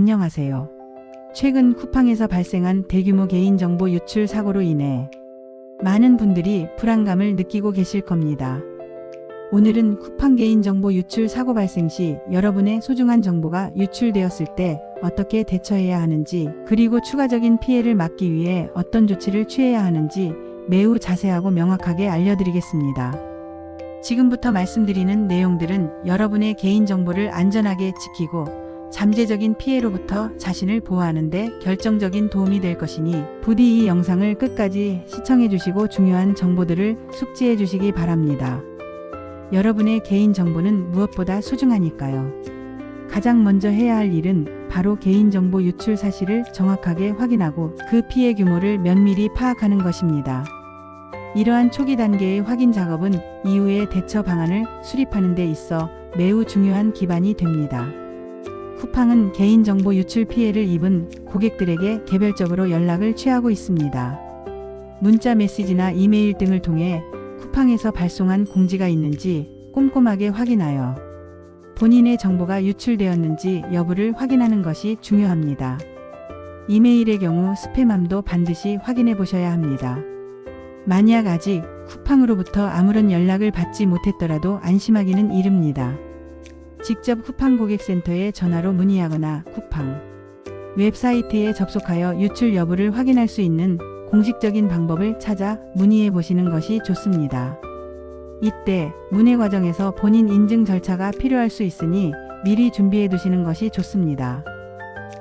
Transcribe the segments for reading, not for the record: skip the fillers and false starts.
안녕하세요. 최근 쿠팡에서 발생한 대규모 개인정보 유출 사고로 인해 많은 분들이 불안감을 느끼고 계실 겁니다. 오늘은 쿠팡 개인정보 유출 사고 발생 시 여러분의 소중한 정보가 유출되었을 때 어떻게 대처해야 하는지, 그리고 추가적인 피해를 막기 위해 어떤 조치를 취해야 하는지 매우 자세하고 명확하게 알려드리겠습니다. 지금부터 말씀드리는 내용들은 여러분의 개인정보를 안전하게 지키고 잠재적인 피해로부터 자신을 보호하는 데 결정적인 도움이 될 것이니 부디 이 영상을 끝까지 시청해 주시고 중요한 정보들을 숙지해 주시기 바랍니다. 여러분의 개인정보는 무엇보다 소중하니까요. 가장 먼저 해야 할 일은 바로 개인정보 유출 사실을 정확하게 확인하고 그 피해 규모를 면밀히 파악하는 것입니다. 이러한 초기 단계의 확인 작업은 이후의 대처 방안을 수립하는 데 있어 매우 중요한 기반이 됩니다. 쿠팡은 개인정보 유출 피해를 입은 고객들에게 개별적으로 연락을 취하고 있습니다. 문자 메시지나 이메일 등을 통해 쿠팡에서 발송한 공지가 있는지 꼼꼼하게 확인하여 본인의 정보가 유출되었는지 여부를 확인하는 것이 중요합니다. 이메일의 경우 스팸함도 반드시 확인해 보셔야 합니다. 만약 아직 쿠팡으로부터 아무런 연락을 받지 못했더라도 안심하기는 이릅니다. 직접 쿠팡 고객센터에 전화로 문의하거나 쿠팡 웹사이트에 접속하여 유출 여부를 확인할 수 있는 공식적인 방법을 찾아 문의해 보시는 것이 좋습니다. 이때 문의 과정에서 본인 인증 절차가 필요할 수 있으니 미리 준비해 두시는 것이 좋습니다.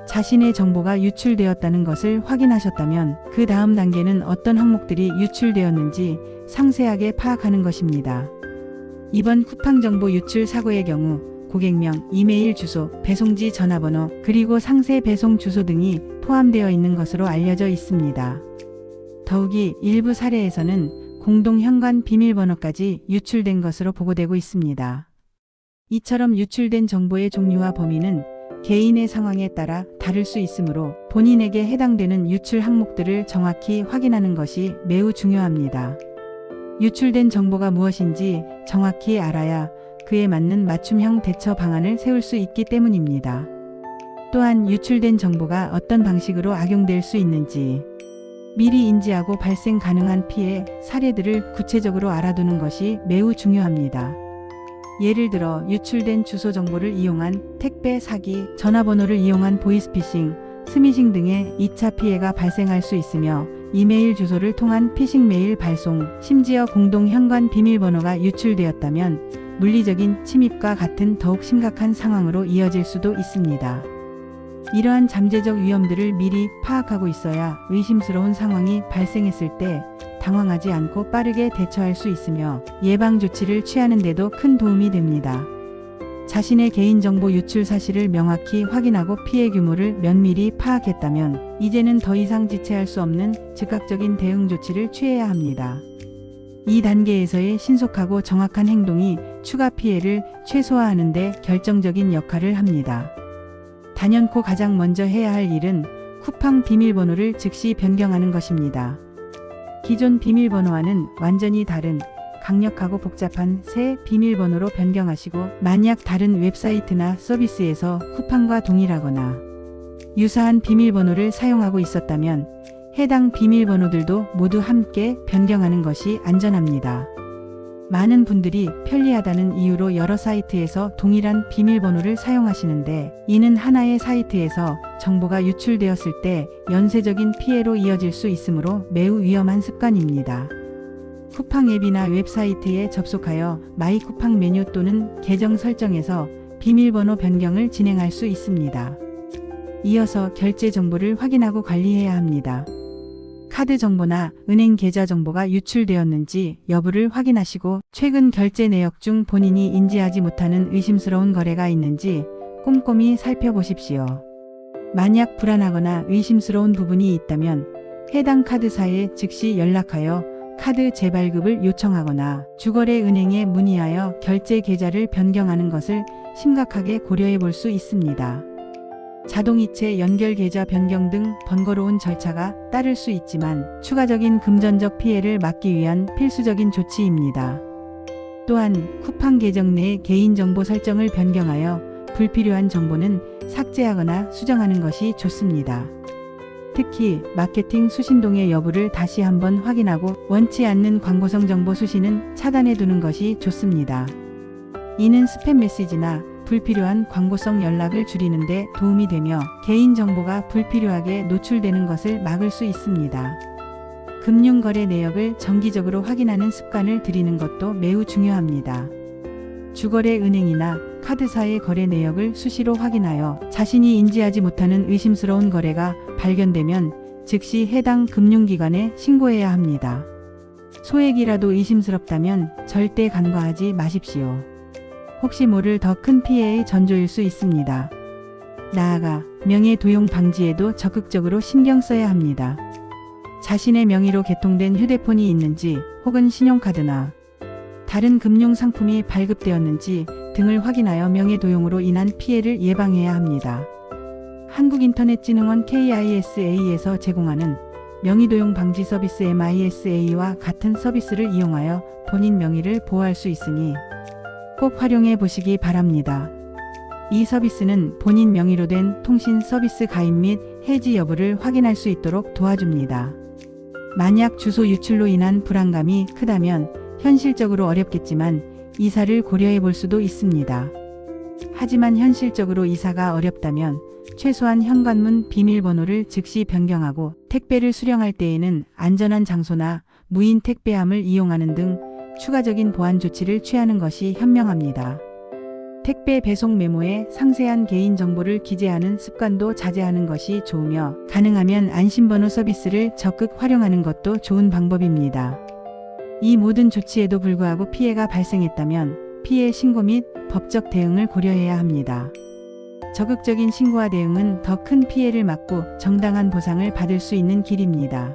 자신의 정보가 유출되었다는 것을 확인하셨다면 그 다음 단계는 어떤 항목들이 유출되었는지 상세하게 파악하는 것입니다. 이번 쿠팡 정보 유출 사고의 경우 고객명, 이메일 주소, 배송지 전화번호, 그리고 상세 배송 주소 등이 포함되어 있는 것으로 알려져 있습니다. 더욱이 일부 사례에서는 공동 현관 비밀번호까지 유출된 것으로 보고되고 있습니다. 이처럼 유출된 정보의 종류와 범위는 개인의 상황에 따라 다를 수 있으므로 본인에게 해당되는 유출 항목들을 정확히 확인하는 것이 매우 중요합니다. 유출된 정보가 무엇인지 정확히 알아야 그에 맞는 맞춤형 대처 방안을 세울 수 있기 때문입니다. 또한 유출된 정보가 어떤 방식으로 악용될 수 있는지 미리 인지하고 발생 가능한 피해 사례들을 구체적으로 알아두는 것이 매우 중요합니다. 예를 들어 유출된 주소 정보를 이용한 택배 사기, 전화번호를 이용한 보이스피싱, 스미싱 등의 2차 피해가 발생할 수 있으며 이메일 주소를 통한 피싱 메일 발송, 심지어 공동 현관 비밀번호가 유출되었다면 물리적인 침입과 같은 더욱 심각한 상황으로 이어질 수도 있습니다. 이러한 잠재적 위험들을 미리 파악하고 있어야 의심스러운 상황이 발생했을 때 당황하지 않고 빠르게 대처할 수 있으며 예방 조치를 취하는 데도 큰 도움이 됩니다. 자신의 개인정보 유출 사실을 명확히 확인하고 피해 규모를 면밀히 파악했다면 이제는 더 이상 지체할 수 없는 즉각적인 대응 조치를 취해야 합니다. 이 단계에서의 신속하고 정확한 행동이 추가 피해를 최소화하는 데 결정적인 역할을 합니다. 단연코 가장 먼저 해야 할 일은 쿠팡 비밀번호를 즉시 변경하는 것입니다. 기존 비밀번호와는 완전히 다른 강력하고 복잡한 새 비밀번호로 변경하시고, 만약 다른 웹사이트나 서비스에서 쿠팡과 동일하거나 유사한 비밀번호를 사용하고 있었다면 해당 비밀번호들도 모두 함께 변경하는 것이 안전합니다. 많은 분들이 편리하다는 이유로 여러 사이트에서 동일한 비밀번호를 사용하시는데, 이는 하나의 사이트에서 정보가 유출되었을 때 연쇄적인 피해로 이어질 수 있으므로 매우 위험한 습관입니다. 쿠팡 앱이나 웹사이트에 접속하여 마이 쿠팡 메뉴 또는 계정 설정에서 비밀번호 변경을 진행할 수 있습니다. 이어서 결제 정보를 확인하고 관리해야 합니다. 카드 정보나 은행 계좌 정보가 유출되었는지 여부를 확인하시고, 최근 결제 내역 중 본인이 인지하지 못하는 의심스러운 거래가 있는지 꼼꼼히 살펴보십시오. 만약 불안하거나 의심스러운 부분이 있다면 해당 카드사에 즉시 연락하여 카드 재발급을 요청하거나 주거래 은행에 문의하여 결제 계좌를 변경하는 것을 심각하게 고려해 볼 수 있습니다. 자동이체 연결 계좌 변경 등 번거로운 절차가 따를 수 있지만 추가적인 금전적 피해를 막기 위한 필수적인 조치입니다. 또한 쿠팡 계정 내 개인정보 설정을 변경하여 불필요한 정보는 삭제하거나 수정하는 것이 좋습니다. 특히 마케팅 수신동의 여부를 다시 한번 확인하고 원치 않는 광고성 정보 수신은 차단해 두는 것이 좋습니다. 이는 스팸 메시지나 불필요한 광고성 연락을 줄이는 데 도움이 되며 개인정보가 불필요하게 노출되는 것을 막을 수 있습니다. 금융거래 내역을 정기적으로 확인하는 습관을 들이는 것도 매우 중요합니다. 주거래 은행이나 카드사의 거래 내역을 수시로 확인하여 자신이 인지하지 못하는 의심스러운 거래가 발견되면 즉시 해당 금융기관에 신고해야 합니다. 소액이라도 의심스럽다면 절대 간과하지 마십시오. 혹시 모를 더 큰 피해의 전조일 수 있습니다. 나아가 명예 도용 방지에도 적극적으로 신경 써야 합니다. 자신의 명의로 개통된 휴대폰이 있는지 혹은 신용카드나 다른 금융 상품이 발급되었는지 등을 확인하여 명예 도용으로 인한 피해를 예방해야 합니다. 한국인터넷진흥원 KISA에서 제공하는 명의도용 방지 서비스 MISA와 같은 서비스를 이용하여 본인 명의를 보호할 수 있으니 꼭 활용해 보시기 바랍니다. 이 서비스는 본인 명의로 된 통신 서비스 가입 및 해지 여부를 확인할 수 있도록 도와줍니다. 만약 주소 유출로 인한 불안감이 크다면 현실적으로 어렵겠지만 이사를 고려해 볼 수도 있습니다. 하지만 현실적으로 이사가 어렵다면 최소한 현관문 비밀번호를 즉시 변경하고 택배를 수령할 때에는 안전한 장소나 무인 택배함을 이용하는 등 추가적인 보안 조치를 취하는 것이 현명합니다. 택배 배송 메모에 상세한 개인정보를 기재하는 습관도 자제하는 것이 좋으며 가능하면 안심번호 서비스를 적극 활용하는 것도 좋은 방법입니다. 이 모든 조치에도 불구하고 피해가 발생했다면 피해 신고 및 법적 대응을 고려해야 합니다. 적극적인 신고와 대응은 더 큰 피해를 막고 정당한 보상을 받을 수 있는 길입니다.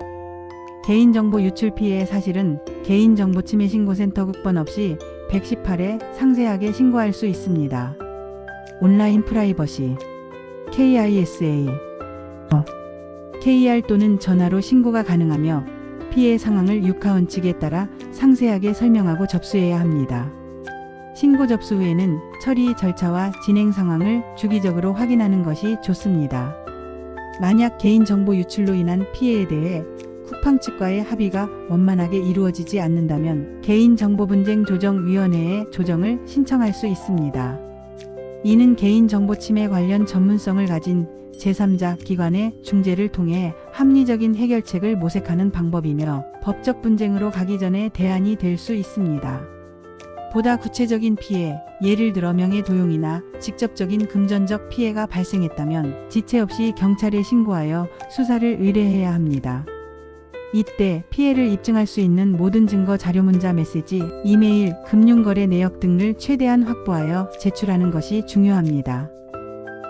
개인정보 유출 피해의 사실은 개인정보 침해 신고센터 국번 없이 118에 상세하게 신고할 수 있습니다. 온라인 프라이버시 KISA KR 또는 전화로 신고가 가능하며 피해 상황을 육하원 측에 따라 상세하게 설명하고 접수해야 합니다. 신고 접수 후에는 처리 절차와 진행 상황을 주기적으로 확인하는 것이 좋습니다. 만약 개인정보 유출로 인한 피해에 대해 쿠팡 측과의 합의가 원만하게 이루어지지 않는다면 개인정보분쟁조정위원회에 조정을 신청할 수 있습니다. 이는 개인정보 침해 관련 전문성을 가진 제3자 기관의 중재를 통해 합리적인 해결책을 모색하는 방법이며 법적 분쟁으로 가기 전에 대안이 될 수 있습니다. 보다 구체적인 피해, 예를 들어 명예도용이나 직접적인 금전적 피해가 발생했다면 지체 없이 경찰에 신고하여 수사를 의뢰해야 합니다. 이때 피해를 입증할 수 있는 모든 증거 자료 문자 메시지, 이메일, 금융거래 내역 등을 최대한 확보하여 제출하는 것이 중요합니다.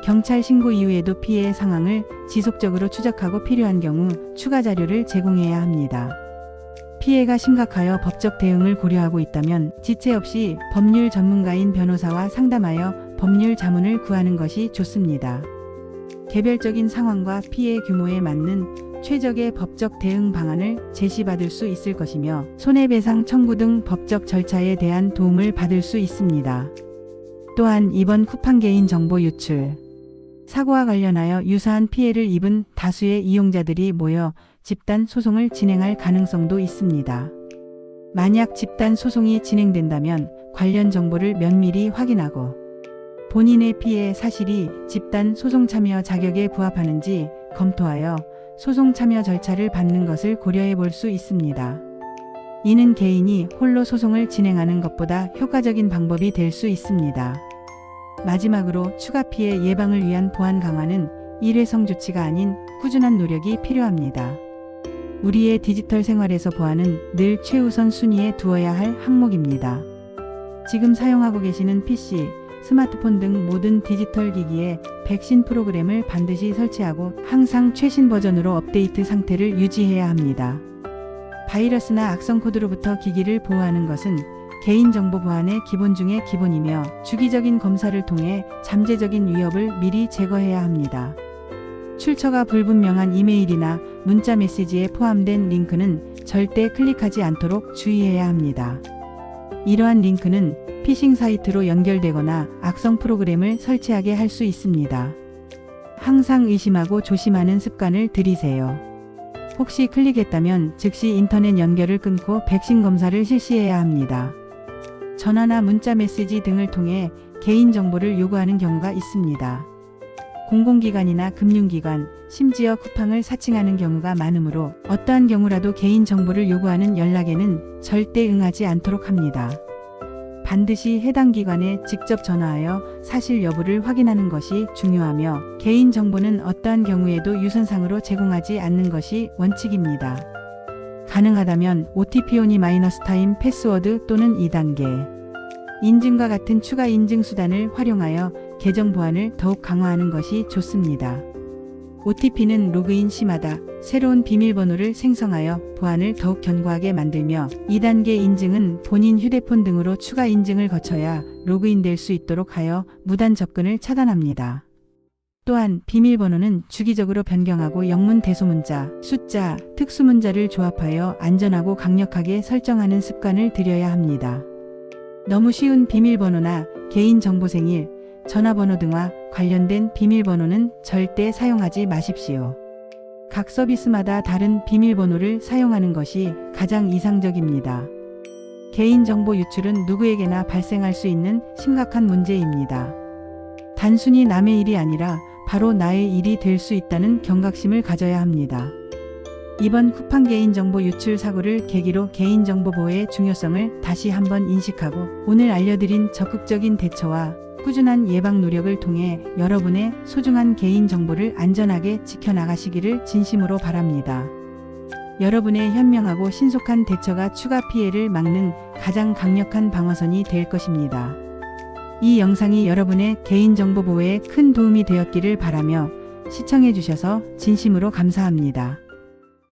경찰 신고 이후에도 피해의 상황을 지속적으로 추적하고 필요한 경우 추가 자료를 제공해야 합니다. 피해가 심각하여 법적 대응을 고려하고 있다면 지체 없이 법률 전문가인 변호사와 상담하여 법률 자문을 구하는 것이 좋습니다. 개별적인 상황과 피해 규모에 맞는 최적의 법적 대응 방안을 제시받을 수 있을 것이며 손해배상 청구 등 법적 절차에 대한 도움을 받을 수 있습니다. 또한 이번 쿠팡 개인정보 유출 사고와 관련하여 유사한 피해를 입은 다수의 이용자들이 모여 집단 소송을 진행할 가능성도 있습니다. 만약 집단 소송이 진행된다면 관련 정보를 면밀히 확인하고 본인의 피해 사실이 집단 소송 참여 자격에 부합하는지 검토하여 소송 참여 절차를 받는 것을 고려해 볼 수 있습니다. 이는 개인이 홀로 소송을 진행하는 것보다 효과적인 방법이 될 수 있습니다. 마지막으로 추가 피해 예방을 위한 보안 강화는 일회성 조치가 아닌 꾸준한 노력이 필요합니다. 우리의 디지털 생활에서 보안은 늘 최우선 순위에 두어야 할 항목입니다. 지금 사용하고 계시는 PC, 스마트폰 등 모든 디지털 기기에 백신 프로그램을 반드시 설치하고 항상 최신 버전으로 업데이트 상태를 유지해야 합니다. 바이러스나 악성 코드로부터 기기를 보호하는 것은 개인정보 보안의 기본 중의 기본이며 주기적인 검사를 통해 잠재적인 위협을 미리 제거해야 합니다. 출처가 불분명한 이메일이나 문자 메시지에 포함된 링크는 절대 클릭하지 않도록 주의해야 합니다. 이러한 링크는 피싱 사이트로 연결되거나 악성 프로그램을 설치하게 할 수 있습니다. 항상 의심하고 조심하는 습관을 들이세요. 혹시 클릭했다면 즉시 인터넷 연결을 끊고 백신 검사를 실시해야 합니다. 전화나 문자 메시지 등을 통해 개인정보를 요구하는 경우가 있습니다. 공공기관이나 금융기관, 심지어 쿠팡을 사칭하는 경우가 많으므로 어떠한 경우라도 개인정보를 요구하는 연락에는 절대 응하지 않도록 합니다. 반드시 해당 기관에 직접 전화하여 사실 여부를 확인하는 것이 중요하며 개인정보는 어떠한 경우에도 유선상으로 제공하지 않는 것이 원칙입니다. 가능하다면 OTP only -time 패스워드 또는 2단계 인증과 같은 추가 인증 수단을 활용하여 계정 보안을 더욱 강화하는 것이 좋습니다. OTP는 로그인 시마다 새로운 비밀번호를 생성하여 보안을 더욱 견고하게 만들며 2단계 인증은 본인 휴대폰 등으로 추가 인증을 거쳐야 로그인될 수 있도록 하여 무단 접근을 차단합니다. 또한 비밀번호는 주기적으로 변경하고 영문 대소문자, 숫자, 특수문자를 조합하여 안전하고 강력하게 설정하는 습관을 들여야 합니다. 너무 쉬운 비밀번호나 개인정보 생일, 전화번호 등과 관련된 비밀번호는 절대 사용하지 마십시오. 각 서비스마다 다른 비밀번호를 사용하는 것이 가장 이상적입니다. 개인정보 유출은 누구에게나 발생할 수 있는 심각한 문제입니다. 단순히 남의 일이 아니라 바로 나의 일이 될 수 있다는 경각심을 가져야 합니다. 이번 쿠팡 개인정보 유출 사고를 계기로 개인정보 보호의 중요성을 다시 한번 인식하고 오늘 알려드린 적극적인 대처와 꾸준한 예방 노력을 통해 여러분의 소중한 개인정보를 안전하게 지켜나가시기를 진심으로 바랍니다. 여러분의 현명하고 신속한 대처가 추가 피해를 막는 가장 강력한 방어선이 될 것입니다. 이 영상이 여러분의 개인정보 보호에 큰 도움이 되었기를 바라며 시청해 주셔서 진심으로 감사합니다.